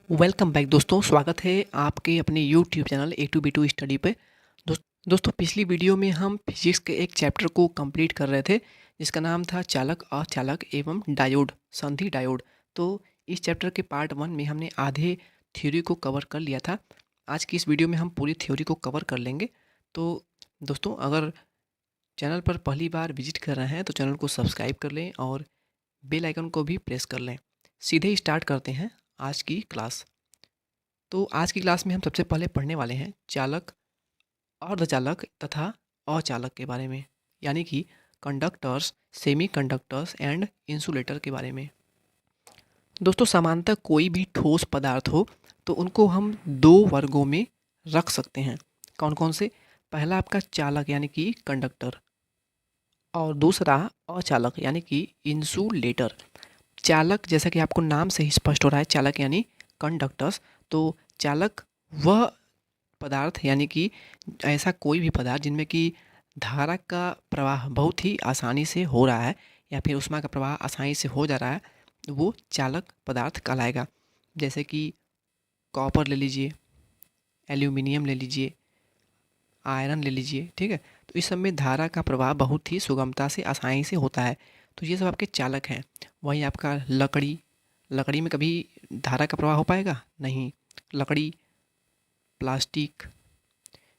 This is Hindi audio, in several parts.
वेलकम बैक दोस्तों, स्वागत है आपके अपने यूट्यूब चैनल A2B2 स्टडी पे। दोस्तों पिछली वीडियो में हम फिजिक्स के एक चैप्टर को कंप्लीट कर रहे थे जिसका नाम था चालक, अचालक एवं डायोड, संधि डायोड। तो इस चैप्टर के पार्ट 1 में हमने आधे थ्योरी को कवर कर लिया था। आज की इस वीडियो में हम पूरी थ्योरी को कवर कर लेंगे। तो दोस्तों अगर चैनल पर पहली बार विजिट कर रहे हैं तो चैनल को सब्सक्राइब कर लें और बेल आइकन को भी प्रेस कर लें। सीधे ही स्टार्ट करते हैं आज की क्लास। तो आज की क्लास में हम सबसे पहले पढ़ने वाले हैं चालक, अर्धचालक तथा अचालक के बारे में, यानी कि conductors, semi conductors and insulator के बारे में। दोस्तों सामान्यतः कोई भी ठोस पदार्थ हो तो उनको हम दो वर्गों में रख सकते हैं। कौन कौन से? पहला आपका चालक यानी कि कंडक्टर, और दूसरा अचालक यानी कि इंसुलेटर। चालक जैसा कि आपको नाम से ही स्पष्ट हो रहा है, चालक यानी कंडक्टर्स। तो चालक वह पदार्थ यानी कि ऐसा कोई भी पदार्थ जिनमें कि धारा का प्रवाह बहुत ही आसानी से हो रहा है या फिर ऊष्मा का प्रवाह आसानी से हो जा रहा है, वो चालक पदार्थ कहलाएगा। जैसे कि कॉपर ले लीजिए, एल्यूमिनियम ले लीजिए, आयरन ले लीजिए, ठीक है। तो इस सब में धारा का प्रवाह बहुत ही सुगमता से, आसानी से होता है। तो ये सब आपके चालक हैं। वहीं आपका लकड़ी, लकड़ी में कभी धारा का प्रवाह हो पाएगा? नहीं। लकड़ी, प्लास्टिक,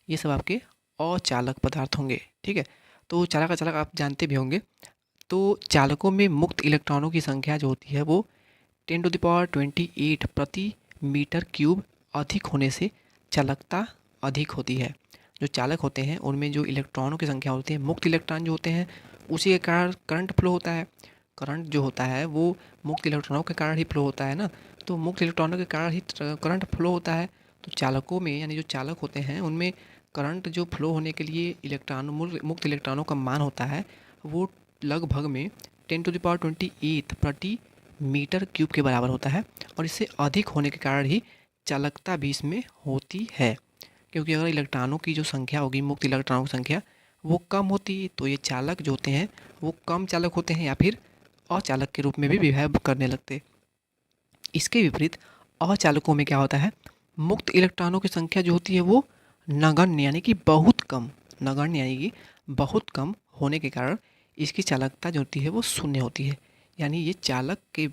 ये सब आपके अचालक पदार्थ होंगे, ठीक है। तो चालक अचालक आप जानते भी होंगे। तो चालकों में मुक्त इलेक्ट्रॉनों की संख्या जो होती है वो 10⁻28 प्रति मीटर क्यूब अधिक होने से चालकता अधिक होती है। जो चालक होते हैं उनमें जो इलेक्ट्रॉनों की संख्या होती है, मुक्त इलेक्ट्रॉन जो होते हैं, उसी के कारण करंट फ्लो होता है। करंट जो होता है वो मुक्त इलेक्ट्रॉनों के कारण ही फ्लो होता है ना। तो मुक्त इलेक्ट्रॉनों के कारण ही करंट फ्लो होता है। तो चालकों में यानी जो चालक होते हैं उनमें करंट जो फ्लो होने के लिए मुक्त इलेक्ट्रॉनों का मान होता है वो लगभग में 10⁻28 प्रति मीटर क्यूब के बराबर होता है। और इससे अधिक होने के कारण ही चालकता भी इसमें होती है। क्योंकि अगर इलेक्ट्रॉनों की जो संख्या होगी, मुक्त इलेक्ट्रॉनों की संख्या वो कम होती, तो ये चालक जो होते हैं वो कम चालक होते हैं या फिर अचालक के रूप में भी बिहेव करने लगते। इसके विपरीत अचालकों में क्या होता है, मुक्त इलेक्ट्रॉनों की संख्या जो होती है वो नगण्य यानी कि बहुत कम, नगण्य यानी कि बहुत कम होने के कारण इसकी चालकता जो होती है वो शून्य होती है। यानी ये चालक के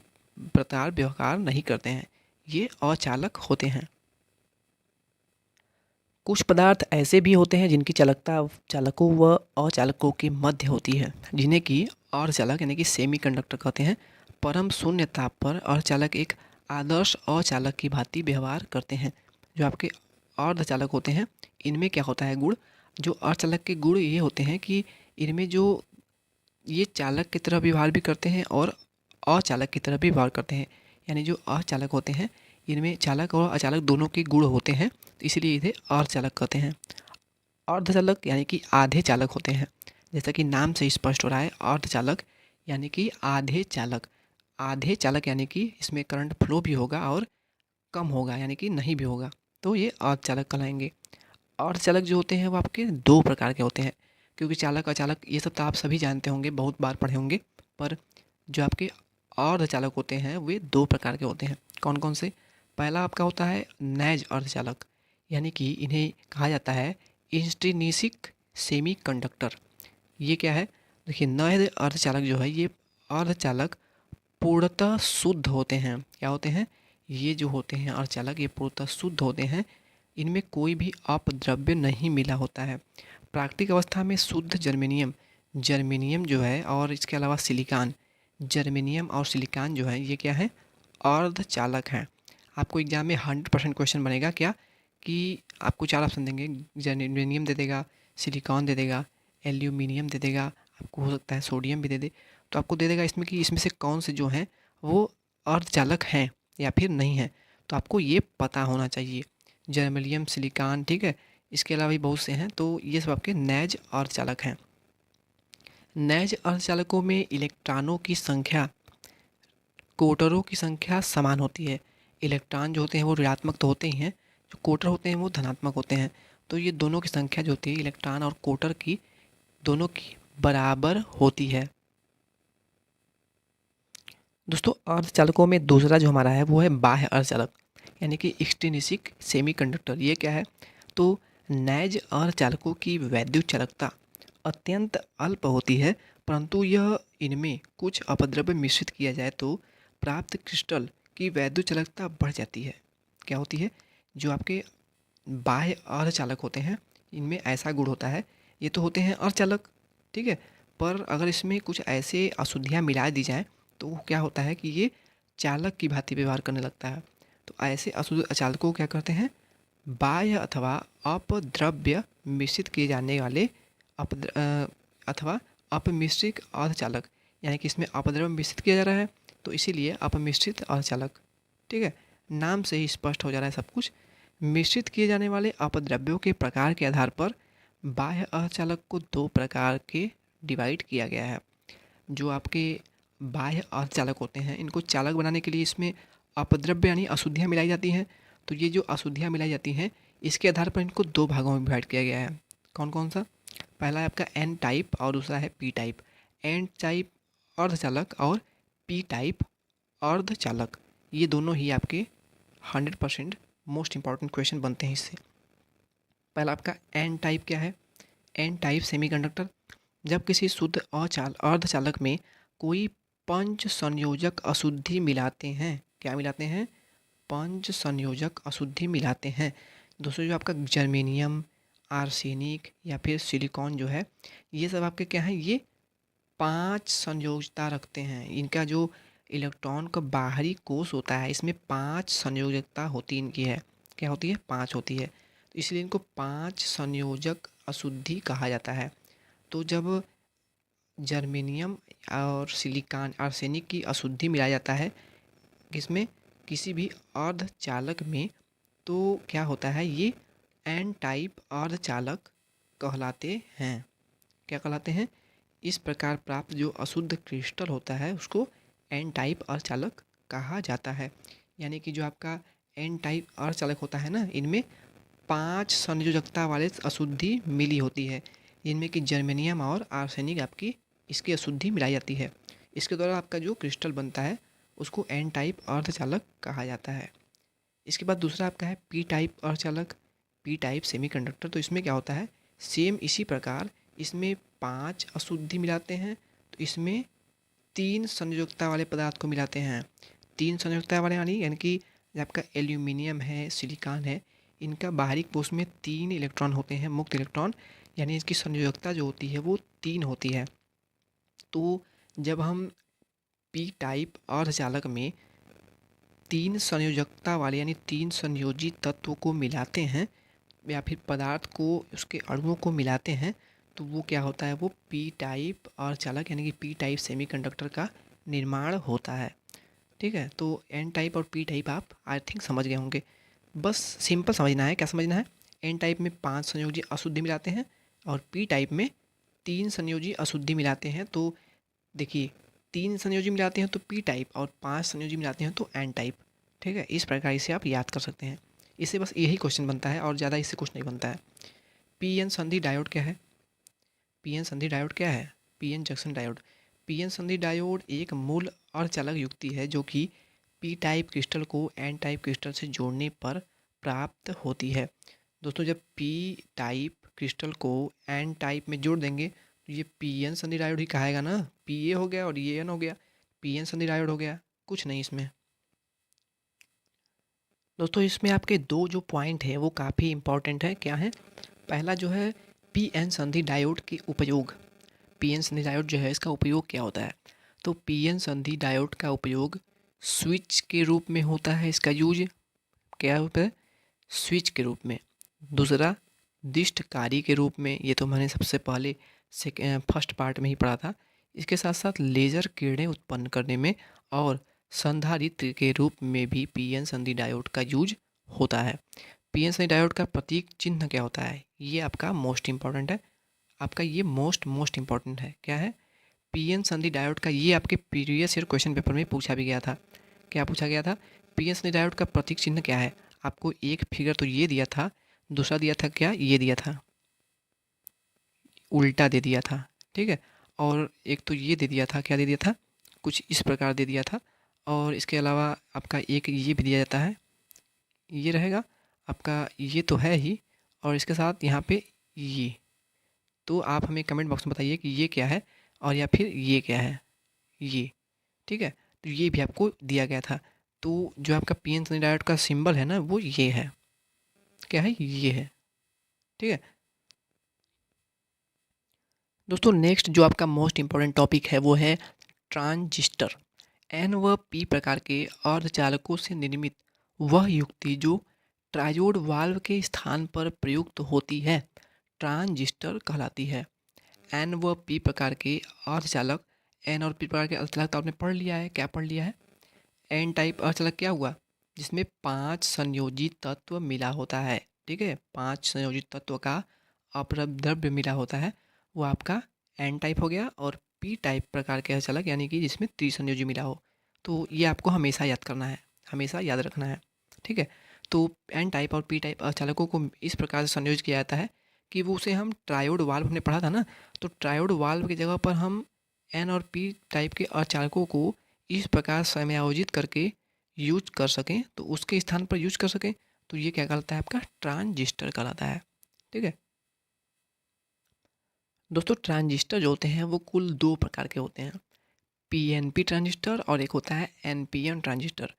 प्रकार व्यवहार नहीं करते हैं, ये अचालक होते हैं। कुछ पदार्थ ऐसे भी होते हैं जिनकी चालकता चालकों व अचालकों के मध्य होती है, जिन्हें कि अर्धचालक यानी कि सेमी कंडक्टर कहते हैं। परम शून्य ताप पर अर्धचालक एक आदर्श अचालक की भांति व्यवहार करते हैं। जो आपके अर्धचालक होते हैं इनमें क्या होता है गुण, जो अर्धचालक के गुण ये होते हैं कि इनमें जो ये चालक की तरह व्यवहार भी करते हैं और अचालक की तरह भी व्यवहार करते हैं। यानी जो अचालक होते हैं इनमें चालक और अचालक दोनों के गुण होते हैं, तो इसलिए इन्हें अर्धचालक कहते हैं। अर्धचालक यानी कि आधे चालक होते हैं। जैसा कि नाम से स्पष्ट हो रहा है, अर्धचालक यानी कि आधे चालक। आधे चालक यानी कि इसमें करंट फ्लो भी होगा और कम होगा यानी कि नहीं भी होगा, तो ये अर्धचालक कहलाएंगे। अर्धचालक जो होते हैं वो आपके दो प्रकार के होते हैं। क्योंकि चालक अचालक ये सब तो आप सभी जानते होंगे, बहुत बार पढ़े होंगे। पर जो आपके अर्धचालक होते हैं वे दो प्रकार के होते हैं। कौन कौन से? पहला आपका होता है नैज अर्धचालक, यानी कि इन्हें कहा जाता है इंस्ट्रिनिसिक सेमी कंडक्टर। ये क्या है? देखिए, नैज अर्धचालक जो है ये अर्धचालक पूर्णतः शुद्ध होते हैं। क्या होते हैं? ये जो होते हैं अर्धचालक ये पूर्णतः शुद्ध होते हैं। इनमें कोई भी अपद्रव्य नहीं मिला होता है। प्राकृतिक अवस्था में शुद्ध जर्मेनियम, जर्मेनियम जो है, और इसके अलावा सिलिकॉन, जर्मेनियम और सिलिकॉन जो है ये क्या है? अर्धचालक हैं। आपको एग्जाम में 100% क्वेश्चन बनेगा क्या कि आपको चार ऑप्शन देंगे, जर्मेनियम दे देगा, सिलिकॉन दे देगा, एल्यूमिनियम दे देगा, आपको हो सकता है सोडियम भी दे दे। तो आपको दे देगा इसमें कि इसमें से कौन से जो हैं वो अर्धचालक हैं या फिर नहीं हैं। तो आपको ये पता होना चाहिए। जर्मेनियम, सिलिकॉन, ठीक है। इसके अलावा भी बहुत से हैं, तो ये सब आपके नैज अर्धचालक हैं। नैज अर्धचालकों में इलेक्ट्रॉनों की संख्या कोटरों की संख्या समान होती है। इलेक्ट्रॉन जो होते हैं वो ऋणात्मक तो होते ही हैं, जो कोटर होते हैं वो धनात्मक होते हैं। तो ये दोनों की संख्या जो होती है इलेक्ट्रॉन और कोटर की, दोनों की बराबर होती है। दोस्तों अर्धचालकों में दूसरा जो हमारा है वो है बाह्य अर्धचालक, यानी कि एक्सट्रिंसिक सेमीकंडक्टर। ये क्या है? तो नैज अर्धचालकों की वैद्युत चालकता अत्यंत अल्प होती है, परंतु यह इनमें कुछ अपद्रव्य मिश्रित किया जाए तो प्राप्त क्रिस्टल की वैद्युत चालकता बढ़ जाती है। क्या होती है? जो आपके बाह्य अर्धचालक होते हैं इनमें ऐसा गुण होता है, ये तो होते हैं अर्धचालक, ठीक है, पर अगर इसमें कुछ ऐसे अशुद्धियाँ मिला दी जाएँ तो वो क्या होता है कि ये चालक की भांति व्यवहार करने लगता है। तो ऐसे अशुद्ध अचालकों को क्या करते हैं? बाह्य अथवा अपद्रव्य मिश्रित किए जाने वाले अथवा अपमिश्रित अर्धचालक, यानी कि इसमें अपद्रव्य मिश्रित किया जा रहा है तो इसीलिए अपमिश्रित अर्धचालक। ठीक है, नाम से ही स्पष्ट हो जा रहा है सब कुछ। मिश्रित किए जाने वाले अपद्रव्यों के प्रकार के आधार पर बाह्य अर्धचालक को दो प्रकार के डिवाइड किया गया है। जो आपके बाह्य अर्धचालक होते हैं इनको चालक बनाने के लिए इसमें अपद्रव्य यानी अशुद्धियाँ मिलाई जाती हैं। तो ये जो अशुद्धियाँ मिलाई जाती हैं इसके आधार पर इनको दो भागों में डिवाइड किया गया है। कौन कौन सा? पहला है आपका एन टाइप और दूसरा है पी टाइप। एन टाइप अर्धचालक और पी टाइप अर्धचालक, ये दोनों ही आपके 100% मोस्ट इंपॉर्टेंट क्वेश्चन बनते हैं इससे। पहला आपका एन टाइप क्या है? N type semiconductor. जब किसी शुद्ध अर्धचालक में कोई पंच संयोजक अशुद्धि मिलाते हैं, क्या मिलाते हैं? पंच संयोजक अशुद्धि मिलाते हैं। दोस्तों जो आपका जर्मेनियम, आर्सेनिक या फिर सिलिकॉन जो है, ये सब आपके क्या हैं? ये 5 संयोजकता रखते हैं। इनका जो इलेक्ट्रॉन का बाहरी कोश होता है इसमें 5 संयोजकता होती इनकी है। क्या होती है? 5 होती है। तो इसलिए इनको 5 संयोजक अशुद्धि कहा जाता है। तो जब जर्मेनियम और सिलिकॉन आर्सेनिक की अशुद्धि मिलाया जाता है किसमें? किसी भी अर्धचालक में, तो क्या होता है? ये एन टाइप अर्धचालक कहलाते हैं। क्या कहलाते हैं? इस प्रकार प्राप्त जो अशुद्ध क्रिस्टल होता है उसको एन टाइप अर्धचालक कहा जाता है। यानी कि जो आपका एन टाइप अर्धचालक होता है ना, इनमें 5 संयोजकता वाले अशुद्धि मिली होती है, जिनमें कि जर्मेनियम और आर्सेनिक आपकी इसकी अशुद्धि मिलाई जाती है। इसके द्वारा आपका जो क्रिस्टल बनता है उसको एन टाइप अर्धचालक कहा जाता है। इसके बाद दूसरा आपका है पी टाइप अर्धचालक, पी टाइप सेमीकंडक्टर। तो इसमें क्या होता है? सेम इसी प्रकार इसमें 5 अशुद्धि मिलाते हैं, तो इसमें 3 संयोजकता वाले पदार्थ को मिलाते हैं। 3 संयोजकता वाले यानी कि आपका एल्यूमिनियम है, सिलिकॉन है, इनका बाहरी कोश में 3 इलेक्ट्रॉन होते हैं, मुक्त इलेक्ट्रॉन, यानी इसकी संयोजकता जो होती है वो 3 होती है। तो जब हम पी टाइप अर्धचालक में 3 संयोजकता वाले यानी 3 संयोजित तत्व को मिलाते हैं या फिर पदार्थ को, उसके अणुओं को मिलाते हैं, तो वो क्या होता है? वो पी टाइप अर्धचालक यानी कि पी टाइप सेमीकंडक्टर का निर्माण होता है। ठीक है, तो एन टाइप और पी टाइप आप आई थिंक समझ गए होंगे। बस सिंपल समझना है। क्या समझना है? एन टाइप में 5 संयोजी अशुद्धि मिलाते हैं और पी टाइप में 3 संयोजी अशुद्धि मिलाते हैं। तो देखिए, 3 संयोजी मिलाते हैं तो पी टाइप और 5 संयोजी मिलाते हैं तो एन टाइप। ठीक है, इस प्रकार इसे आप याद कर सकते हैं। इससे बस यही क्वेश्चन बनता है और ज़्यादा इससे कुछ नहीं बनता है। पी एन संधि डायोड क्या है? पी एन संधि डायोड क्या है? P N junction diode. P N संधि डायोड एक मूल अर्धचालक युक्ति है जो कि पी टाइप क्रिस्टल को एन टाइप क्रिस्टल से जोड़ने पर प्राप्त होती है। दोस्तों जब पी टाइप क्रिस्टल को एन टाइप में जोड़ देंगे तो ये पी एन संधि डायोड ही कहेगा ना। पी ए हो गया और ये एन हो गया, पी एन संधि डायोड हो गया, कुछ नहीं इसमें। दोस्तों इसमें आपके दो जो पॉइंट है वो काफ़ी इंपॉर्टेंट है। क्या है? पहला जो है पी एन संधि डायोड के उपयोग। पी एन संधि डायोड जो है इसका उपयोग क्या होता है? तो पी एन संधि डायोड का उपयोग स्विच के रूप में होता है। इसका यूज क्या होता है? स्विच के रूप में। दूसरा दिष्टकारी के रूप में, ये तो मैंने सबसे पहले फर्स्ट पार्ट में ही पढ़ा था। इसके साथ साथ लेज़र किरणें उत्पन्न करने में और संधारित्र के रूप में भी पी एन संधि डायोड का यूज होता है। पी एन संधि डायोड का प्रतीक चिन्ह क्या होता है? ये आपका मोस्ट इंपॉर्टेंट है। आपका ये मोस्ट इंपॉर्टेंट है। क्या है? पी एन संधि डायोड का, ये आपके प्रीवियस ईयर क्वेश्चन पेपर में पूछा भी गया था। क्या पूछा गया था? पी एन संधि डायोड का प्रतीक चिन्ह क्या है? आपको एक फिगर तो ये दिया था, दूसरा दिया था क्या? ये दिया था, उल्टा दे दिया था। ठीक है, और एक तो ये दे दिया था, क्या दे दिया था? कुछ इस प्रकार दे दिया था। और इसके अलावा आपका एक ये भी दिया जाता है, ये रहेगा आपका, ये तो है ही, और इसके साथ यहाँ पे ये। तो आप हमें कमेंट बॉक्स में बताइए कि ये क्या है और या फिर ये क्या है, ये। ठीक है, तो ये भी आपको दिया गया था। तो जो आपका पी एन सनी डायोड का सिंबल है ना, वो ये है। क्या है? ये है। ठीक है दोस्तों, नेक्स्ट जो आपका मोस्ट इम्पॉर्टेंट टॉपिक है वो है ट्रांजिस्टर। एन व पी प्रकार के अर्धचालकों से निर्मित वह युक्ति जो ट्रायोड वाल्व के स्थान पर प्रयुक्त होती है ट्रांजिस्टर कहलाती है। एन व पी प्रकार के अर्धचालक, एन और पी प्रकार के अर्धचालक तो आपने पढ़ लिया है। क्या पढ़ लिया है? एन टाइप अर्धचालक क्या हुआ? जिसमें 5 संयोजित तत्व मिला होता है। ठीक है, 5 संयोजित तत्व का अपद्रव्य मिला होता है, वो आपका एन टाइप हो गया। और पी टाइप प्रकार के अर्धचालक यानी कि जिसमें त्रिसंयोजी मिला हो, तो ये आपको हमेशा याद करना है, हमेशा याद रखना है। ठीक है, तो एन टाइप और पी टाइप अर्धचालकों को इस प्रकार से संयोजित किया जाता है कि वो उसे हम ट्रायोड वाल्व, हमने पढ़ा था ना, तो ट्रायोड वाल्व की जगह पर हम एन और पी टाइप के अर्धचालकों को इस प्रकार समायोजित करके यूज कर सकें, तो उसके स्थान पर यूज कर सकें, तो ये क्या कहलाता है? आपका ट्रांजिस्टर कहलाता है। ठीक है दोस्तों, ट्रांजिस्टर जो होते हैं वो कुल 2 प्रकार के होते हैं, पीएनपी ट्रांजिस्टर और एक होता है एनपीएन ट्रांजिस्टर।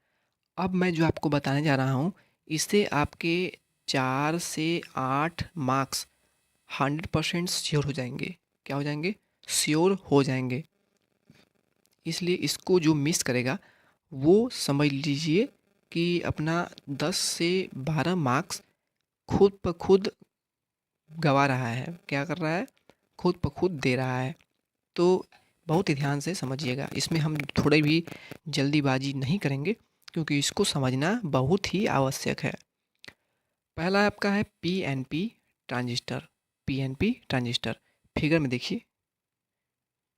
अब मैं जो आपको बताने जा रहा हूँ, इससे आपके 4 से 8 मार्क्स 100% श्योर हो जाएंगे। क्या हो जाएंगे? श्योर हो जाएंगे। इसलिए इसको जो मिस करेगा वो समझ लीजिए कि अपना 10 से 12 मार्क्स खुद ब खुद गवा रहा है। क्या कर रहा है? खुद ब खुद दे रहा है। तो बहुत ही ध्यान से समझिएगा, इसमें हम थोड़ी भी जल्दीबाजी नहीं करेंगे क्योंकि इसको समझना बहुत ही आवश्यक है। पहला आपका है PNP transistor. PNP transistor figure में देखिए,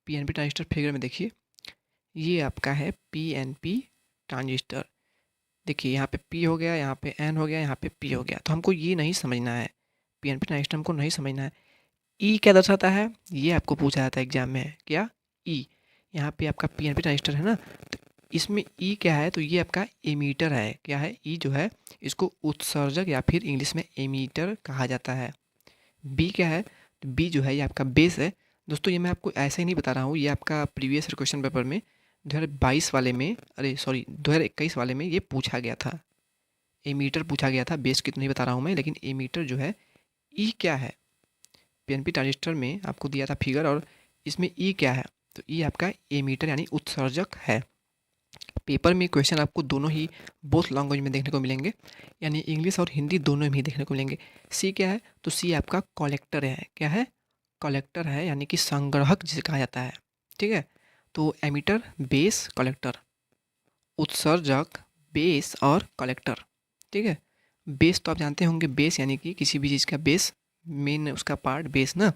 पीएनपी ट्रांजिस्टर फिगर में देखिए, ये आपका है पीएनपी ट्रांजिस्टर। देखिए यहाँ पे पी हो गया, यहाँ पे एन हो गया, यहाँ पे पी हो गया, तो हमको ये नहीं समझना है, पीएनपी ट्रांजिस्टर हमको नहीं समझना है। ई क्या दर्शाता है? ये आपको पूछा जाता है एग्जाम में। क्या? ई। यहाँ पे आपका पीएनपी ट्रांजिस्टर है ना, तो इसमें ई क्या है? तो ये आपका एमीटर है। क्या है? ई जो है इसको उत्सर्जक या फिर इंग्लिश में एमीटर कहा जाता है। बी क्या है? तो बी जो है ये आपका बेस है। दोस्तों ये मैं आपको ऐसे ही नहीं बता रहा हूँ, ये आपका प्रीवियस क्वेश्चन पेपर में 2022 वाले में, अरे सॉरी 2021 वाले में ये पूछा गया था। एमीटर पूछा गया था, बेस की तो नहीं बता रहा हूँ मैं, लेकिन एमीटर जो है, ई क्या है? पीएनपी ट्रांजिस्टर में आपको दिया था फिगर, और इसमें ई क्या है? तो ई आपका एमीटर यानी उत्सर्जक है। पेपर में क्वेश्चन आपको दोनों ही बोथ लैंग्वेज में देखने को मिलेंगे, यानी इंग्लिश और हिंदी दोनों में ही देखने को मिलेंगे। सी क्या है? तो सी आपका कलेक्टर है। क्या है? कलेक्टर है, यानी कि संग्राहक जिसे कहा जाता है। ठीक है, तो एमीटर, बेस, कलेक्टर, उत्सर्जक, बेस और कलेक्टर। ठीक है, बेस तो आप जानते होंगे, बेस यानी कि किसी भी चीज़ का बेस, मेन उसका पार्ट बेस ना।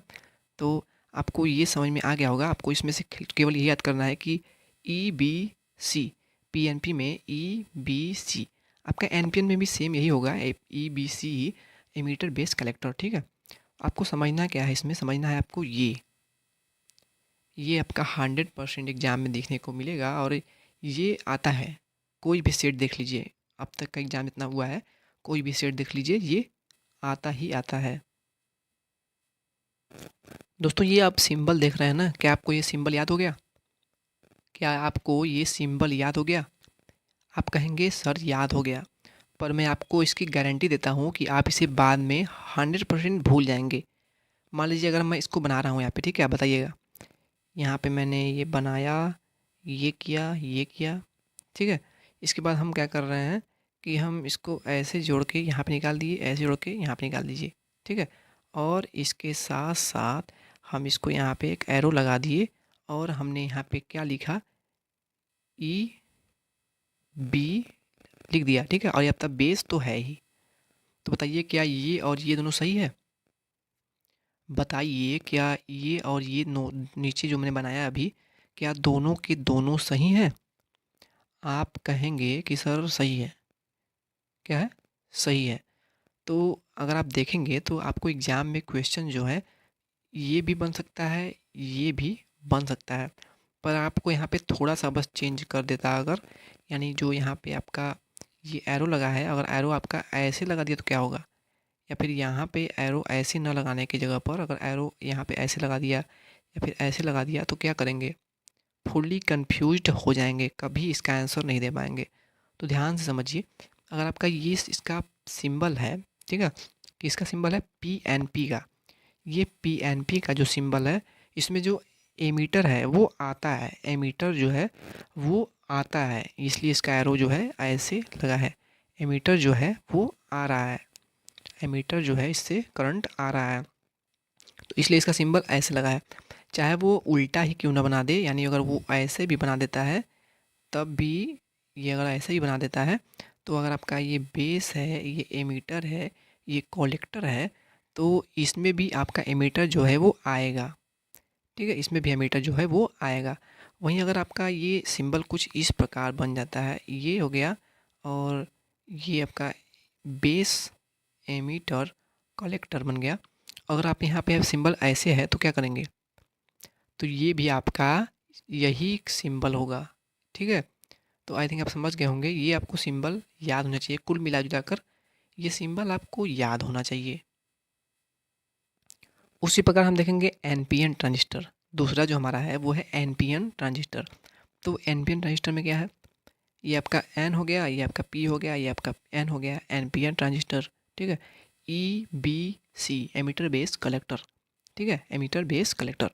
तो आपको ये समझ में आ गया होगा, आपको इसमें से केवल ये याद करना है कि ई बी सी, पीएनपी में ई बी सी, आपका एनपीएन में भी सेम यही होगा, E B C, emitter, base, collector. ठीक है, आपको समझना क्या है? इसमें समझना है आपको ये आपका 100% एग्जाम में देखने को मिलेगा, और ये आता है। कोई भी सेट देख लीजिए, अब तक का एग्जाम इतना हुआ है, कोई भी सेट देख लीजिए, ये आता ही आता है। दोस्तों ये आप सिंबल देख रहे हैं ना, क्या आपको ये सिंबल याद हो गया? क्या आपको ये सिंबल याद हो गया? आप कहेंगे सर याद हो गया, पर मैं आपको इसकी गारंटी देता हूँ कि आप इसे बाद में 100% भूल जाएंगे। मान लीजिए अगर मैं इसको बना रहा हूँ यहाँ पे, ठीक है, आप बताइएगा, यहाँ पे मैंने ये बनाया, ये किया, ये किया, ठीक है, इसके बाद हम क्या कर रहे हैं कि हम इसको ऐसे जोड़ के यहाँ पे निकाल दिए, ऐसे जोड़ के यहाँ पे निकाल दीजिए। ठीक है, और इसके साथ साथ हम इसको यहाँ पे एक एरो लगा दिए, और हमने यहाँ पे क्या लिखा? ई बी लिख दिया। ठीक है, और ये आपका बेस तो है ही। तो बताइए क्या ये और ये दोनों सही है? बताइए क्या ये और ये नीचे जो मैंने बनाया अभी, क्या दोनों के दोनों सही हैं? आप कहेंगे कि सर सही है। क्या है? सही है। तो अगर आप देखेंगे तो आपको एग्ज़ाम में क्वेश्चन जो है ये भी बन सकता है, ये भी बन सकता है, पर आपको यहाँ पे थोड़ा सा बस चेंज कर देता अगर, यानी जो यहाँ पे आपका ये एरो लगा है, अगर एरो आपका ऐसे लगा दिया तो क्या होगा, या फिर यहाँ पे एरो ऐसे न लगाने की जगह पर अगर एरो यहाँ पे ऐसे लगा दिया या फिर ऐसे लगा दिया तो क्या करेंगे, फुल्ली कंफ्यूज्ड हो जाएंगे, कभी इसका आंसर नहीं दे पाएंगे। तो ध्यान से समझिए, अगर आपका ये इसका सिंबल है, ठीक है, कि इसका सिंबल है PNP का, ये PNP का जो सिंबल है, इसमें जो एमीटर है वो आता है, एमीटर जो है वो आता है, इसलिए इसका एरो जो है ऐसे लगा है। एमीटर जो है वो आ रहा है, एमीटर जो है इससे करंट आ रहा है, तो इसलिए इसका सिंबल ऐसे लगा है। चाहे वो उल्टा ही क्यों ना बना दे, यानी अगर वो ऐसे भी बना देता है तब भी, ये अगर ऐसे ही बना देता है तो अगर आपका ये बेस है, ये एमीटर है, ये कलेक्टर है, तो इसमें भी आपका एमीटर जो है वो आएगा, ठीक है, इसमें भी एमीटर जो है वो आएगा। वहीं अगर आपका ये सिंबल कुछ इस प्रकार बन जाता है, ये हो गया, और ये आपका बेस एमीटर कलेक्टर बन गया, अगर आप यहाँ पे सिंबल ऐसे है तो क्या करेंगे, तो ये भी आपका यही सिंबल होगा, ठीक है। तो आई थिंक आप समझ गए होंगे, ये आपको सिंबल याद होना चाहिए, कुल मिला जुला कर ये सिंबल आपको याद होना चाहिए। उसी प्रकार हम देखेंगे NPN ट्रांजिस्टर, दूसरा जो हमारा है वो है NPN ट्रांजिस्टर। तो NPN ट्रांजिस्टर में क्या है, ये आपका N हो गया, ये आपका P हो गया, ये आपका N हो गया, NPN ट्रांजिस्टर, ठीक है। EBC एमीटर बेस कलेक्टर, ठीक है, एमीटर बेस कलेक्टर।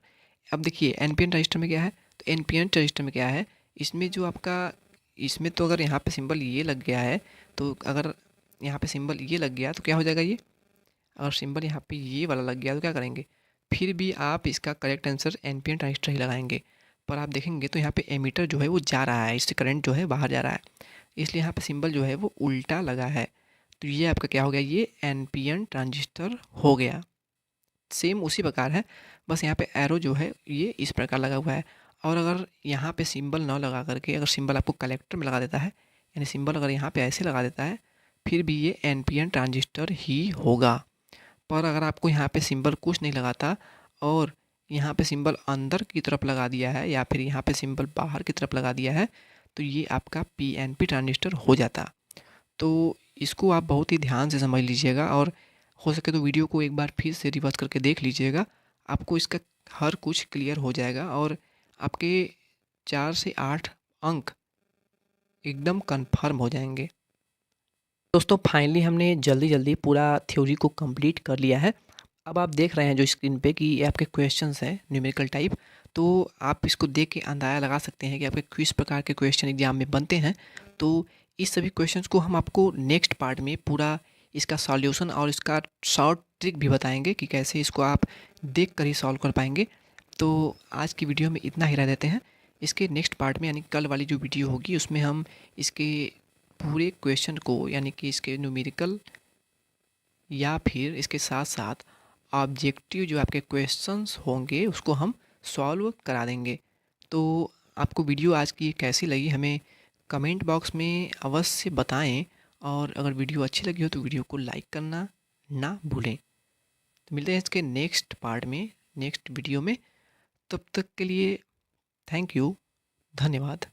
अब देखिए NPN ट्रांजिस्टर में क्या है, तो NPN ट्रांजिस्टर में क्या है, इसमें जो आपका, इसमें तो अगर यहाँ पे सिंबल ये लग गया है, तो अगर यहाँ पे सिंबल ये लग गया तो क्या हो जाएगा, ये अगर सिंबल यहाँ पे ये वाला लग गया तो क्या करेंगे, फिर भी आप इसका करेक्ट आंसर NPN ट्रांजिस्टर ही लगाएंगे। पर आप देखेंगे तो यहाँ पे एमीटर जो है वो जा रहा है, इससे करंट जो है बाहर जा रहा है, इसलिए यहाँ पे सिंबल जो है वो उल्टा लगा है, तो ये आपका क्या हो गया, ये NPN ट्रांजिस्टर हो गया। सेम उसी प्रकार है, बस यहाँ पे एरो जो है ये इस प्रकार लगा हुआ है, और अगर यहाँ पे सिंबल ना लगा करके अगर सिंबल आपको कलेक्टर में लगा देता है, यानी सिंबल अगर यहाँ पे ऐसे लगा देता है, फिर भी ये NPN ट्रांजिस्टर ही होगा। पर अगर आपको यहाँ पे सिंबल कुछ नहीं लगाता और यहाँ पे सिंबल अंदर की तरफ लगा दिया है या फिर यहाँ पे सिंबल बाहर की तरफ लगा दिया है, तो ये आपका PNP ट्रांजिस्टर हो जाता। तो इसको आप बहुत ही ध्यान से समझ लीजिएगा, और हो सके तो वीडियो को एक बार फिर से रिवर्स करके देख लीजिएगा, आपको इसका हर कुछ क्लियर हो जाएगा और आपके 4 से 8 अंक एकदम कंफर्म हो जाएंगे। दोस्तों फाइनली हमने जल्दी जल्दी पूरा थ्योरी को कंप्लीट कर लिया है। अब आप देख रहे हैं जो स्क्रीन पे कि ये आपके क्वेश्चंस हैं न्यूमेरिकल टाइप, तो आप इसको देख के अंदाज़ा लगा सकते हैं कि आपके किस प्रकार के क्वेश्चन एग्जाम में बनते हैं। तो इस सभी क्वेश्चंस को हम आपको नेक्स्ट पार्ट में पूरा इसका सॉल्यूशन और इसका शॉर्ट ट्रिक भी बताएंगे कि कैसे इसको आप देख कर ही सॉल्व कर पाएंगे। तो आज की वीडियो में इतना ही रह देते हैं, इसके नेक्स्ट पार्ट में यानी कल वाली जो वीडियो होगी उसमें हम इसके पूरे क्वेश्चन को यानी कि इसके न्यूमेरिकल या फिर इसके साथ साथ ऑब्जेक्टिव जो आपके क्वेश्चंस होंगे उसको हम सॉल्व करा देंगे। तो आपको वीडियो आज की कैसी लगी हमें कमेंट बॉक्स में अवश्य बताएं, और अगर वीडियो अच्छी लगी हो तो वीडियो को लाइक करना ना भूलें। तो मिलते हैं इसके नेक्स्ट पार्ट में, नेक्स्ट वीडियो में, तब तक के लिए थैंक यू, धन्यवाद।